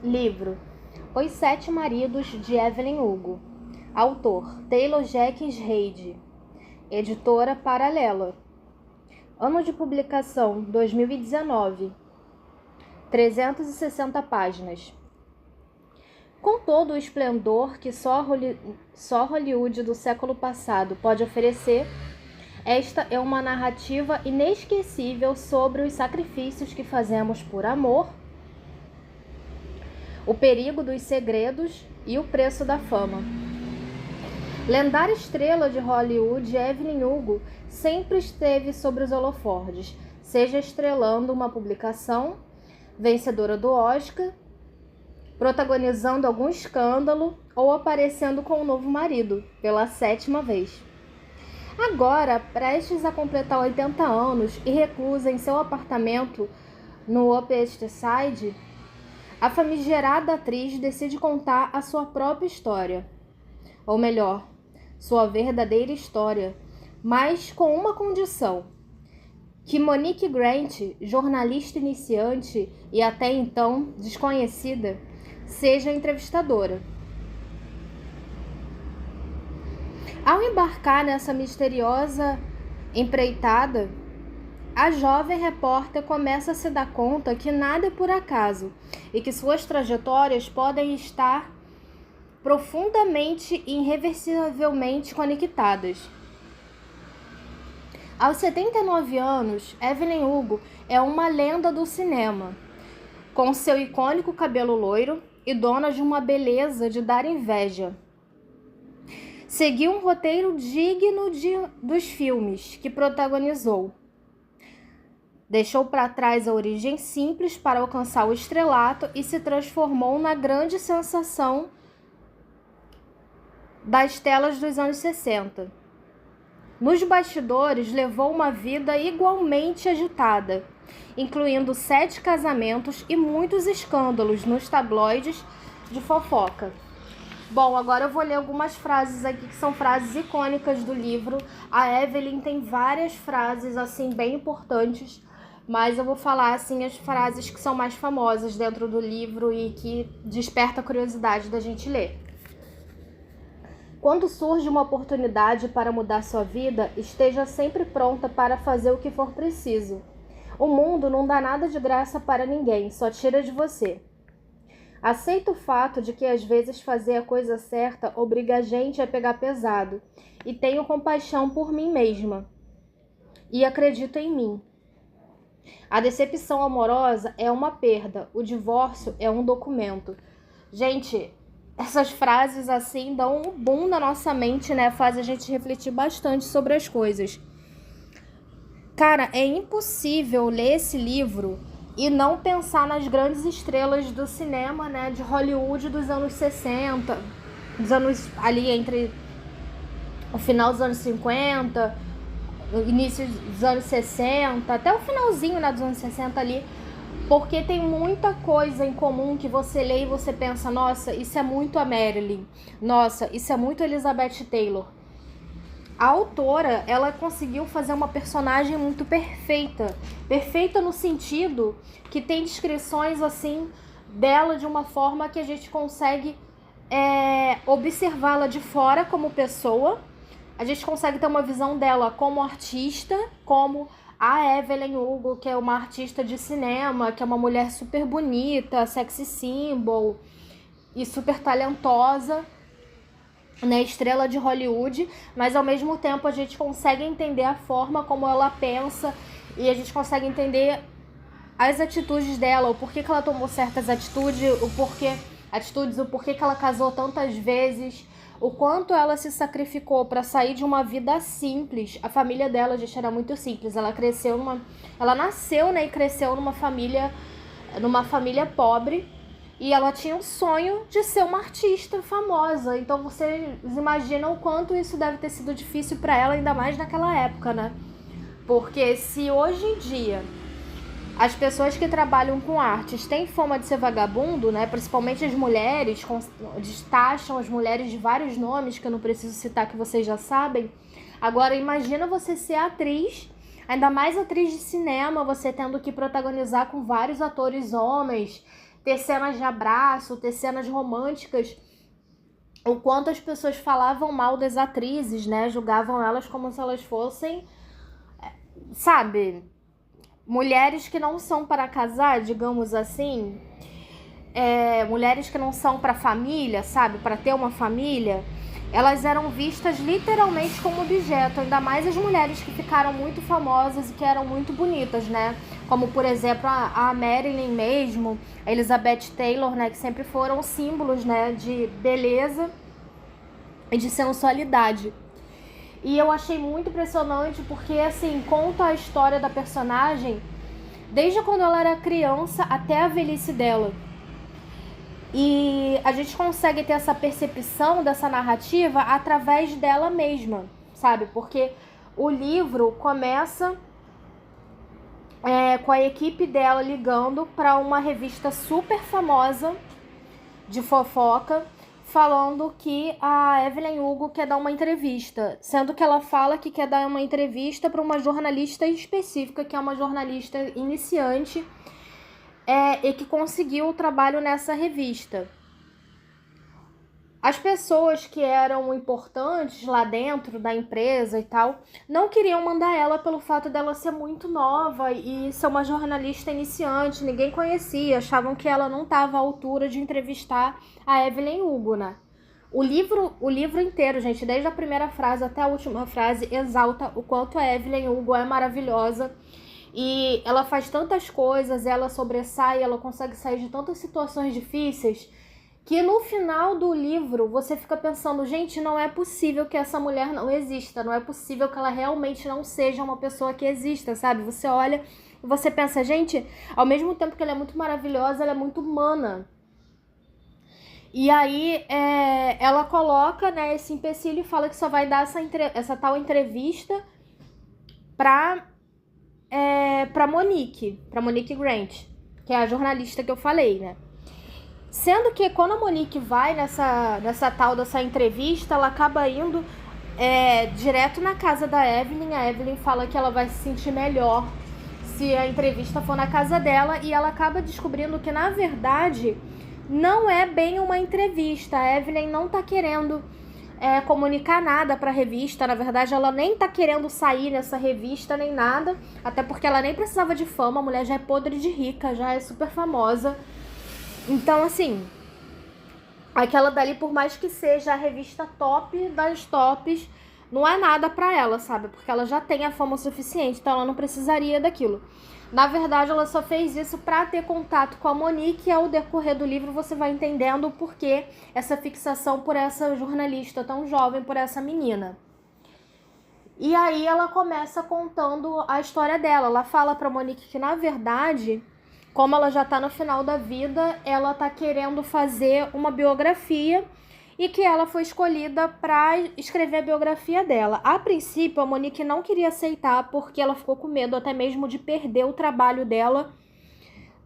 Livro Os Sete Maridos de Evelyn Hugo. Autor Taylor Jenkins Reid. Editora Paralela. Ano de publicação 2019. 360 páginas. Com todo o esplendor que só Hollywood do século passado pode oferecer, esta é uma narrativa inesquecível sobre os sacrifícios que fazemos por amor, o perigo dos segredos e o preço da fama. Lendária estrela de Hollywood, Evelyn Hugo sempre esteve sobre os holofortes, seja estrelando uma publicação, vencedora do Oscar, protagonizando algum escândalo ou aparecendo com um novo marido, pela 7ª vez. Agora, prestes a completar 80 anos e reclusa em seu apartamento no Upper East Side, a famigerada atriz decide contar a sua própria história. Ou melhor, sua verdadeira história, mas com uma condição: que Monique Grant, jornalista iniciante e até então desconhecida, seja entrevistadora. Ao embarcar nessa misteriosa empreitada, a jovem repórter começa a se dar conta que nada é por acaso e que suas trajetórias podem estar profundamente e irreversivelmente conectadas. Aos 79 anos, Evelyn Hugo é uma lenda do cinema, com seu icônico cabelo loiro e dona de uma beleza de dar inveja. Seguiu um roteiro digno dos filmes que protagonizou. Deixou para trás a origem simples para alcançar o estrelato e se transformou na grande sensação das telas dos anos 60. Nos bastidores, levou uma vida igualmente agitada, incluindo 7 casamentos e muitos escândalos nos tabloides de fofoca. Bom, agora eu vou ler algumas frases aqui que são frases icônicas do livro. A Evelyn tem várias frases assim bem importantes, mas eu vou falar assim as frases que são mais famosas dentro do livro e que desperta a curiosidade da gente ler. Quando surge uma oportunidade para mudar sua vida, esteja sempre pronta para fazer o que for preciso. O mundo não dá nada de graça para ninguém, só tira de você. Aceito o fato de que às vezes fazer a coisa certa obriga a gente a pegar pesado, e tenho compaixão por mim mesma. E acredito em mim. A decepção amorosa é uma perda, o divórcio é um documento. Gente, essas frases assim dão um boom na nossa mente, né? Faz a gente refletir bastante sobre as coisas. Cara, é impossível ler esse livro e não pensar nas grandes estrelas do cinema, né, de Hollywood dos anos 60, dos anos ali entre o final dos anos 50, o início dos anos 60, até o finalzinho, né, dos anos 60 ali, porque tem muita coisa em comum que você lê e você pensa, nossa, isso é muito a Marilyn, nossa, isso é muito Elizabeth Taylor. A autora, ela conseguiu fazer uma personagem muito perfeita. Perfeita no sentido que tem descrições assim dela de uma forma que a gente consegue observá-la de fora como pessoa. A gente consegue ter uma visão dela como artista, como a Evelyn Hugo, que é uma artista de cinema, que é uma mulher super bonita, sexy symbol e super talentosa, né, estrela de Hollywood, mas ao mesmo tempo a gente consegue entender a forma como ela pensa e a gente consegue entender as atitudes dela, o porquê que ela tomou certas atitudes, o porquê que ela casou tantas vezes, o quanto ela se sacrificou para sair de uma vida simples. A família dela, gente, era muito simples. Ela nasceu, né, e cresceu numa família pobre. E ela tinha um sonho de ser uma artista famosa. Então vocês imaginam o quanto isso deve ter sido difícil para ela, ainda mais naquela época, né? Porque se hoje em dia as pessoas que trabalham com artes têm fama de ser vagabundo, né? Principalmente as mulheres, destacham as mulheres de vários nomes que eu não preciso citar, que vocês já sabem. Agora imagina você ser atriz, ainda mais atriz de cinema, você tendo que protagonizar com vários atores homens, ter cenas de abraço, ter cenas românticas, o quanto as pessoas falavam mal das atrizes, né? Julgavam elas como se elas fossem, sabe, mulheres que não são para casar, digamos assim, mulheres que não são para família, sabe, para ter uma família. Elas eram vistas literalmente como objeto, ainda mais as mulheres que ficaram muito famosas e que eram muito bonitas, né? Como, por exemplo, a Marilyn mesmo, a Elizabeth Taylor, né? Que sempre foram símbolos, né? De beleza e de sensualidade. E eu achei muito impressionante porque, assim, conta a história da personagem desde quando ela era criança até a velhice dela. E a gente consegue ter essa percepção dessa narrativa através dela mesma, sabe? Porque o livro começa com a equipe dela ligando para uma revista super famosa de fofoca, falando que a Evelyn Hugo quer dar uma entrevista, sendo que ela fala que quer dar uma entrevista para uma jornalista específica, que é uma jornalista iniciante, e que conseguiu o trabalho nessa revista. As pessoas que eram importantes lá dentro da empresa e tal, não queriam mandar ela pelo fato dela ser muito nova e ser uma jornalista iniciante, ninguém conhecia, achavam que ela não estava à altura de entrevistar a Evelyn Hugo, né? O livro inteiro, gente, desde a primeira frase até a última frase, exalta o quanto a Evelyn Hugo é maravilhosa. E ela faz tantas coisas, ela sobressai, ela consegue sair de tantas situações difíceis, que no final do livro você fica pensando, gente, não é possível que essa mulher não exista, não é possível que ela realmente não seja uma pessoa que exista, sabe? Você olha e você pensa, gente, ao mesmo tempo que ela é muito maravilhosa, ela é muito humana. E aí ela coloca, né, esse empecilho e fala que só vai dar essa tal entrevista pra Monique Grant, que é a jornalista que eu falei, né? Sendo que quando a Monique vai nessa entrevista, ela acaba indo direto na casa da Evelyn. A Evelyn fala que ela vai se sentir melhor se a entrevista for na casa dela, e ela acaba descobrindo que, na verdade, não é bem uma entrevista. A Evelyn não tá querendo comunicar nada pra revista. Na verdade, ela nem tá querendo sair nessa revista nem nada, até porque ela nem precisava de fama. A mulher já é podre de rica, já é super famosa. Então, assim, aquela dali, por mais que seja a revista top das tops, não é nada pra ela, sabe? Porque ela já tem a fama suficiente, então ela não precisaria daquilo. Na verdade, ela só fez isso pra ter contato com a Monique, e ao decorrer do livro você vai entendendo o porquê essa fixação por essa jornalista tão jovem, por essa menina. E aí ela começa contando a história dela. Ela fala pra Monique que, na verdade, como ela já tá no final da vida, ela tá querendo fazer uma biografia e que ela foi escolhida para escrever a biografia dela. A princípio, a Monique não queria aceitar porque ela ficou com medo até mesmo de perder o trabalho dela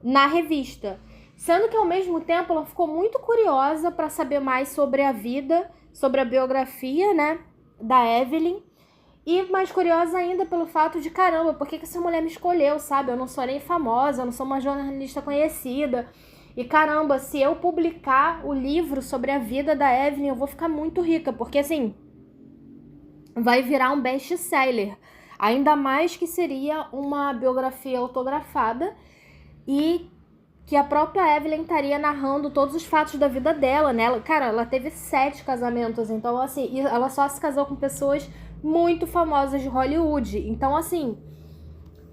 na revista. Sendo que, ao mesmo tempo, ela ficou muito curiosa para saber mais sobre a vida, sobre a biografia, né, da Evelyn. E mais curiosa ainda pelo fato de, caramba, por que essa mulher me escolheu, sabe? Eu não sou nem famosa, eu não sou uma jornalista conhecida. E caramba, se eu publicar o livro sobre a vida da Evelyn, eu vou ficar muito rica, porque assim, vai virar um best-seller. Ainda mais que seria uma biografia autografada e que a própria Evelyn estaria narrando todos os fatos da vida dela, né? Cara, ela teve 7 casamentos, então assim, ela só se casou com pessoas muito famosas de Hollywood. Então, assim,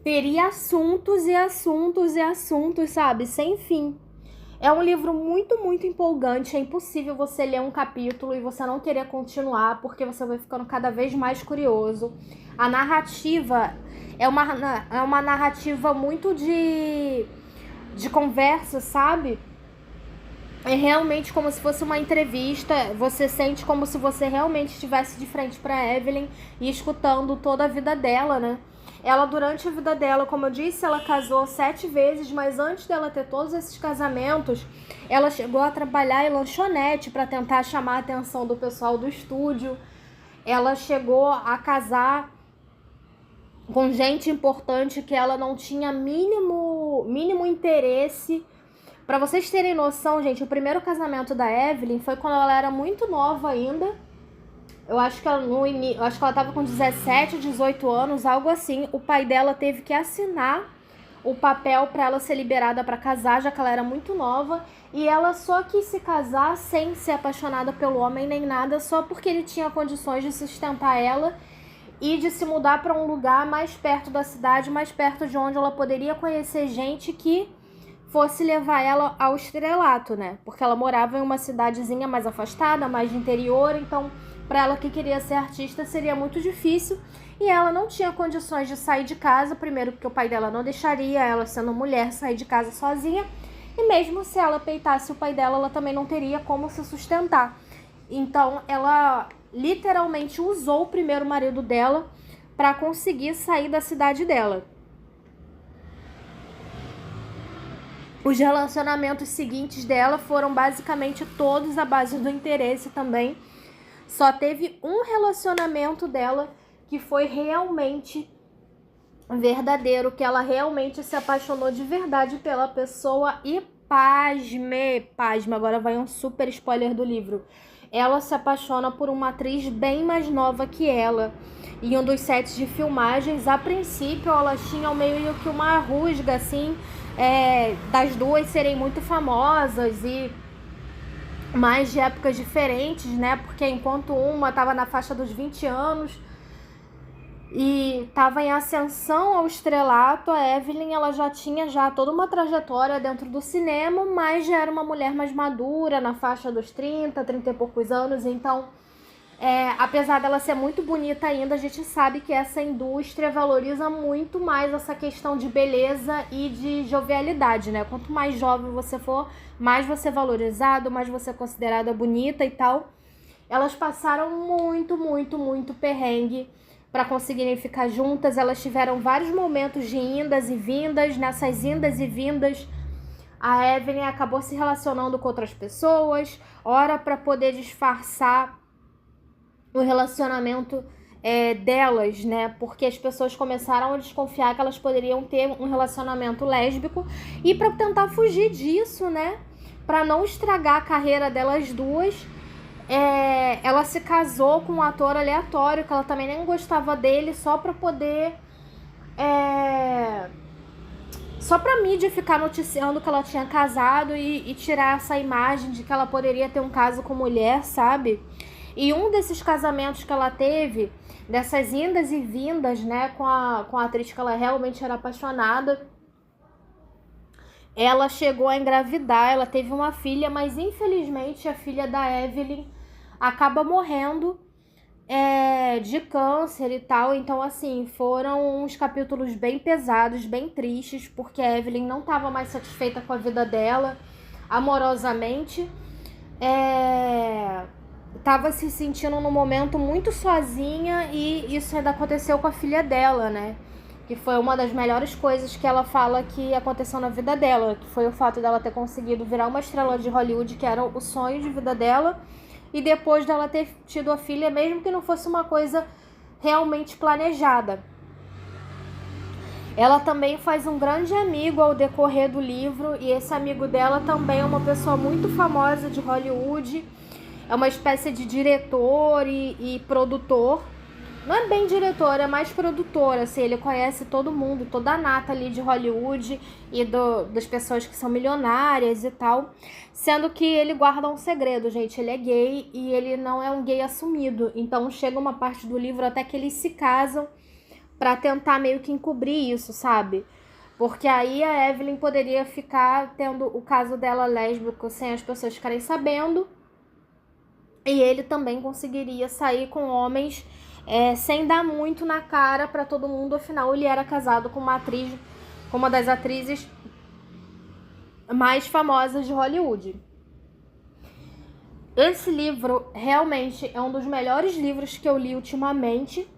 teria assuntos e assuntos e assuntos, sabe? Sem fim. É um livro muito, muito empolgante. É impossível você ler um capítulo e você não querer continuar, porque você vai ficando cada vez mais curioso. A narrativa é uma narrativa muito de conversa, sabe? É realmente como se fosse uma entrevista. Você sente como se você realmente estivesse de frente para Evelyn e escutando toda a vida dela, né? Ela, durante a vida dela, como eu disse, ela casou 7 vezes, mas antes dela ter todos esses casamentos, ela chegou a trabalhar em lanchonete para tentar chamar a atenção do pessoal do estúdio. Ela chegou a casar com gente importante que ela não tinha mínimo interesse, Pra vocês terem noção, gente, o primeiro casamento da Evelyn foi quando ela era muito nova ainda. Eu acho que ela tava com 17, 18 anos, algo assim. O pai dela teve que assinar o papel para ela ser liberada para casar, já que ela era muito nova. E ela só quis se casar sem ser apaixonada pelo homem nem nada, só porque ele tinha condições de sustentar ela e de se mudar para um lugar mais perto da cidade, mais perto de onde ela poderia conhecer gente que fosse levar ela ao estrelato, né? Porque ela morava em uma cidadezinha mais afastada, mais de interior, então para ela que queria ser artista seria muito difícil. E ela não tinha condições de sair de casa, primeiro porque o pai dela não deixaria ela, sendo mulher, sair de casa sozinha. E mesmo se ela peitasse o pai dela, ela também não teria como se sustentar. Então ela literalmente usou o primeiro marido dela para conseguir sair da cidade dela. Os relacionamentos seguintes dela foram basicamente todos à base do interesse também. Só teve um relacionamento dela que foi realmente verdadeiro, que ela realmente se apaixonou de verdade pela pessoa e pasme, agora vai um super spoiler do livro. Ela se apaixona por uma atriz bem mais nova que ela. Em um dos sets de filmagens, a princípio, elas tinham meio que uma rusga, assim, das duas serem muito famosas e mais de épocas diferentes, né? Porque enquanto uma estava na faixa dos 20 anos e estava em ascensão ao estrelato, a Evelyn ela já tinha toda uma trajetória dentro do cinema, mas já era uma mulher mais madura, na faixa dos 30 e poucos anos. Então, apesar dela ser muito bonita ainda, a gente sabe que essa indústria valoriza muito mais essa questão de beleza e de jovialidade, né? Quanto mais jovem você for, mais você é valorizado, mais você é considerada bonita e tal. Elas passaram muito perrengue para conseguirem ficar juntas. Elas tiveram vários momentos de indas e vindas. Nessas indas e vindas, a Evelyn acabou se relacionando com outras pessoas, ora para poder disfarçar o relacionamento delas, né? Porque as pessoas começaram a desconfiar que elas poderiam ter um relacionamento lésbico, e para tentar fugir disso, né? Para não estragar a carreira delas duas, ela se casou com um ator aleatório, que ela também nem gostava dele, só para poder só pra mídia ficar noticiando que ela tinha casado e tirar essa imagem de que ela poderia ter um caso com mulher, sabe? E um desses casamentos que ela teve, dessas indas e vindas, né, com a atriz que ela realmente era apaixonada, ela chegou a engravidar, ela teve uma filha, mas infelizmente a filha da Evelyn acaba morrendo de câncer e tal. Então, assim, foram uns capítulos bem pesados, bem tristes, porque a Evelyn não estava mais satisfeita com a vida dela, amorosamente. Tava se sentindo num momento muito sozinha, e isso ainda aconteceu com a filha dela, né? Que foi uma das melhores coisas que ela fala que aconteceu na vida dela, que foi o fato dela ter conseguido virar uma estrela de Hollywood, que era o sonho de vida dela, e depois dela ter tido a filha, mesmo que não fosse uma coisa realmente planejada. Ela também faz um grande amigo ao decorrer do livro, e esse amigo dela também é uma pessoa muito famosa de Hollywood, é uma espécie de diretor e produtor. Não é bem diretor, é mais produtor, assim, ele conhece todo mundo, toda a nata ali de Hollywood e das pessoas que são milionárias e tal. Sendo que ele guarda um segredo, gente, ele é gay e ele não é um gay assumido. Então chega uma parte do livro até que eles se casam pra tentar meio que encobrir isso, sabe? Porque aí a Evelyn poderia ficar tendo o caso dela lésbico sem as pessoas ficarem sabendo. E ele também conseguiria sair com homens sem dar muito na cara pra todo mundo. Afinal, ele era casado com uma atriz, com uma das atrizes mais famosas de Hollywood. Esse livro realmente é um dos melhores livros que eu li ultimamente.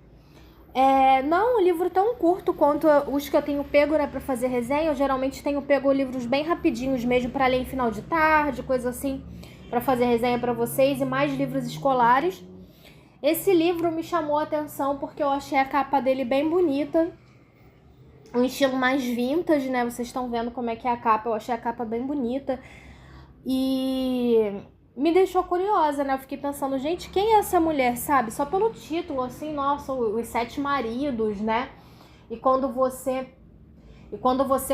Não é um livro tão curto quanto os que eu tenho pego, né, pra fazer resenha. Eu geralmente tenho pego livros bem rapidinhos mesmo pra ler em final de tarde, coisa assim, pra fazer resenha pra vocês, e mais livros escolares. Esse livro me chamou a atenção porque eu achei a capa dele bem bonita. um estilo mais vintage, né? Vocês estão vendo como é que é a capa. Eu achei a capa bem bonita. E me deixou curiosa, né? Eu fiquei pensando, gente, quem é essa mulher, sabe? Só pelo título, assim, nossa, os 7 maridos, né? E quando você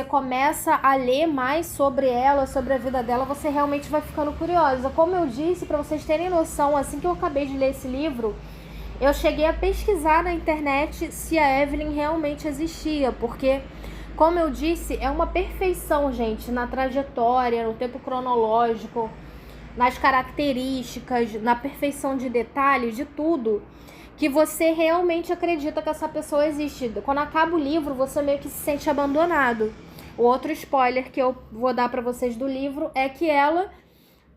começa a ler mais sobre ela, sobre a vida dela, você realmente vai ficando curiosa. Como eu disse, para vocês terem noção, assim que eu acabei de ler esse livro, eu cheguei a pesquisar na internet se a Evelyn realmente existia, porque, como eu disse, é uma perfeição, gente, na trajetória, no tempo cronológico, nas características, na perfeição de detalhes, de tudo, que você realmente acredita que essa pessoa existe. Quando acaba o livro, você meio que se sente abandonado. O outro spoiler que eu vou dar para vocês do livro é que ela,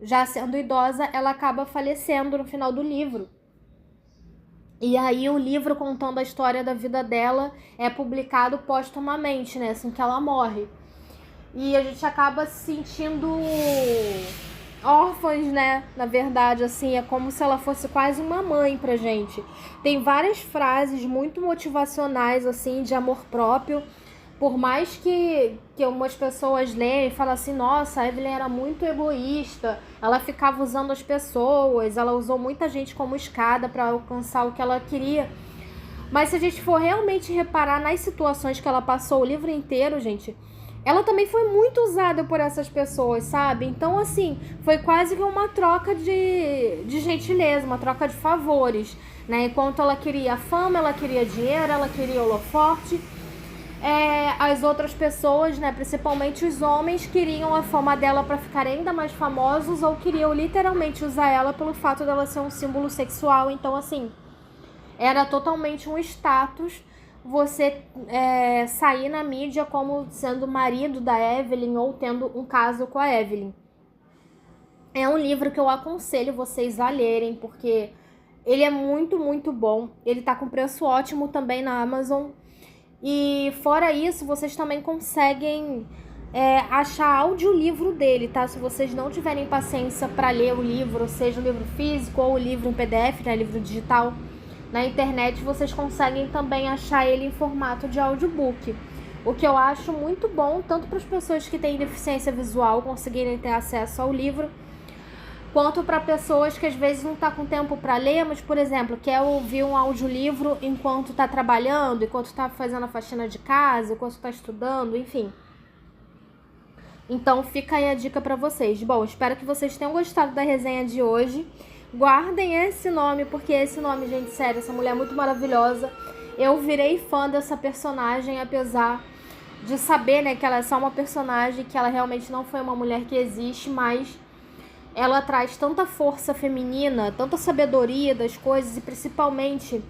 já sendo idosa, ela acaba falecendo no final do livro. E aí o livro contando a história da vida dela é publicado póstumamente, né? Assim que ela morre. E a gente acaba se sentindo órfãos, né? Na verdade, assim, é como se ela fosse quase uma mãe pra gente. Tem várias frases muito motivacionais, assim, de amor próprio. Por mais que umas pessoas leem e falam assim, nossa, a Evelyn era muito egoísta, ela ficava usando as pessoas, ela usou muita gente como escada para alcançar o que ela queria. Mas se a gente for realmente reparar nas situações que ela passou o livro inteiro, gente, ela também foi muito usada por essas pessoas, sabe? Então, assim, foi quase que uma troca de gentileza, uma troca de favores, né? Enquanto ela queria fama, ela queria dinheiro, ela queria holoforte. As outras pessoas, né, principalmente os homens, queriam a fama dela para ficar ainda mais famosos ou queriam literalmente usar ela pelo fato dela ser um símbolo sexual. Então, assim, era totalmente um status você sair na mídia como sendo marido da Evelyn ou tendo um caso com a Evelyn. É um livro que eu aconselho vocês a lerem, porque ele é muito, muito bom. Ele tá com preço ótimo também na Amazon. E fora isso, vocês também conseguem achar audiolivro dele, tá? Se vocês não tiverem paciência para ler o livro, seja o livro físico ou o livro em PDF, né, livro digital, na internet vocês conseguem também achar ele em formato de audiobook. O que eu acho muito bom, tanto para as pessoas que têm deficiência visual conseguirem ter acesso ao livro, quanto para pessoas que às vezes não tá com tempo para ler, mas, por exemplo, quer ouvir um audiolivro enquanto tá trabalhando, enquanto tá fazendo a faxina de casa, enquanto tá estudando, enfim. Então fica aí a dica para vocês. Bom, espero que vocês tenham gostado da resenha de hoje. Guardem esse nome, porque esse nome, gente, sério, essa mulher é muito maravilhosa. Eu virei fã dessa personagem, apesar de saber, né, que ela é só uma personagem, que ela realmente não foi uma mulher que existe, mas ela traz tanta força feminina, tanta sabedoria das coisas e principalmente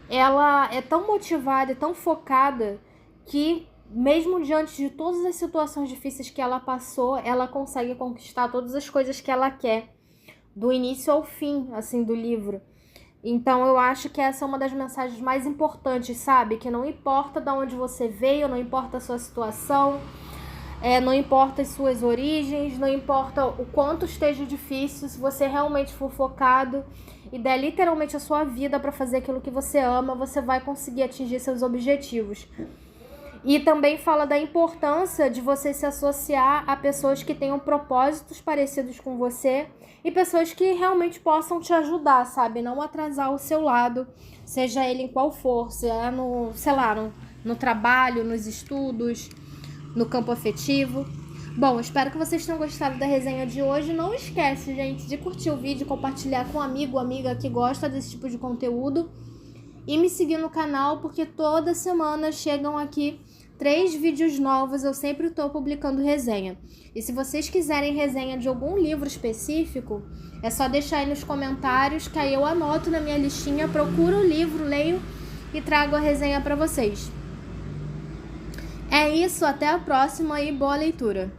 ela é tão motivada e tão focada que mesmo diante de todas as situações difíceis que ela passou, ela consegue conquistar todas as coisas que ela quer, do início ao fim, assim, do livro. Então eu acho que essa é uma das mensagens mais importantes, sabe? Que não importa de onde você veio, não importa a sua situação, não importa as suas origens, não importa o quanto esteja difícil, se você realmente for focado e der literalmente a sua vida para fazer aquilo que você ama, você vai conseguir atingir seus objetivos. E também fala da importância de você se associar a pessoas que tenham propósitos parecidos com você e pessoas que realmente possam te ajudar, sabe? Não atrasar o seu lado, seja ele em qual for, se é no trabalho, nos estudos, no campo afetivo. Bom, espero que vocês tenham gostado da resenha de hoje. Não esquece, gente, de curtir o vídeo, compartilhar com um amigo ou amiga que gosta desse tipo de conteúdo e me seguir no canal, porque toda semana chegam aqui 3 vídeos novos, eu sempre estou publicando resenha. E se vocês quiserem resenha de algum livro específico, é só deixar aí nos comentários, que aí eu anoto na minha listinha, procuro o livro, leio e trago a resenha para vocês. É isso, até a próxima e boa leitura!